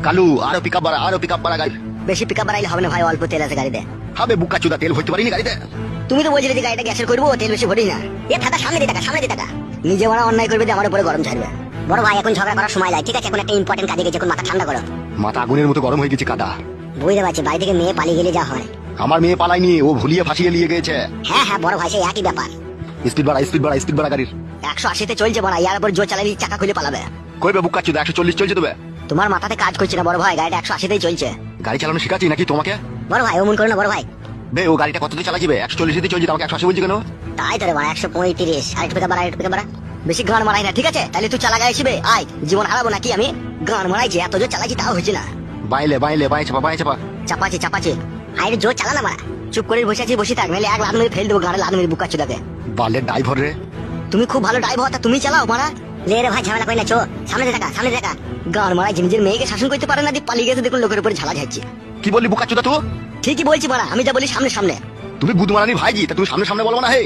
কালু আরো পিকআপ বাড়া গাড়ি। বেশি পিকআপ বাড়াইলে হবে না ভাই, অল্প তেল আছে গাড়িতে। হবে বুকা চুদা, তেল ভরতে পারিনি গাড়িতে। তুমি তো বলছিলে যে গাড়িটা গ্যাসের করবো, তেল বেশি ভরি না। এ থাকা সামনে দিয়ে টাকা নিজে মারা অন্যায় করবে দিয়ে আমার উপরে গরম ছাড়বে। বড় ভাই এখন ঝগড়া করার সময় লাগে, ঠিক আছে? এখন একটা ইম্পর্টেন্ট কাজে গেছে, এখন মাথা ঠান্ডা করো। মাথা আগুনের মতো গরম হয়ে গেছে কাদা। বুঝতে পারছি, বাড়ি থেকে মেয়ে পালিয়ে গেলে যা হয়। আমার মেয়ে পালায়নি, ও ভুলিয়ে ফাঁসিয়ে নিয়ে গেছে। হ্যাঁ বড় ভাই, সেই একই ব্যাপার। স্পিড বাড়া গাড়ির। 180-তে চলছে বড়, ইয়ার উপর জোর চালালে চাকা খুলে পালাবে। কইবে বুকা চুদা 140 চলছে তবে। তোমার মাথাতে কাজ করছে না বড় ভাই, গাড়িটা 180-তেই চলছে। গাড়ি চালানো শিখাচ্ছি নাকি তোমাকে? বড় ভাই অমন করো না বড় ভাই। বে ও গাড়িটা কততে চালাচ্ছিবে? 140-তে চলছে, আমাকে 180 বলছি কেন? তাই তো রে বড়, 135। আরেকটু পিকআপ বাড়া। বেশি গান মারাই না, ঠিক আছে? তাহলে তুই চালা গাড়ি শিবে আয়, জীবন হারাবো নাকি আমি? গান মারাইছি, এত জোর চালাচ্ছি তাও হচ্ছে না। বাইলে বাই চাপা। চাপাচ্ছি। আরে জোর চালা না মারা, চুপ করে বসে থাক, নাহলে এক লাখ মেরে ফেল দেবো গাড়ি, লাখ মেরে বুকা চুদাকে। বালের ড্রাইভার রে। তুমি খুব ভালো ড্রাইভার, তা তুমি চালাও মারা। লে রে ভাই, ঝামেলা করি না, চো সামনে দেখা। গান মারাই নিজের মেয়েকে শাসন করতে পারে না, দিয়ে পালিয়ে গেছে, দেখুন লোকের উপরে ঝালা যাচ্ছে। কি বললি বুকা চুদা তুই? ঠিকই বলছি মারা, আমি যা বলি সামনে। তুমি বুধ মারানি ভাইজি, তা তুমি সামনে বলবো না হে।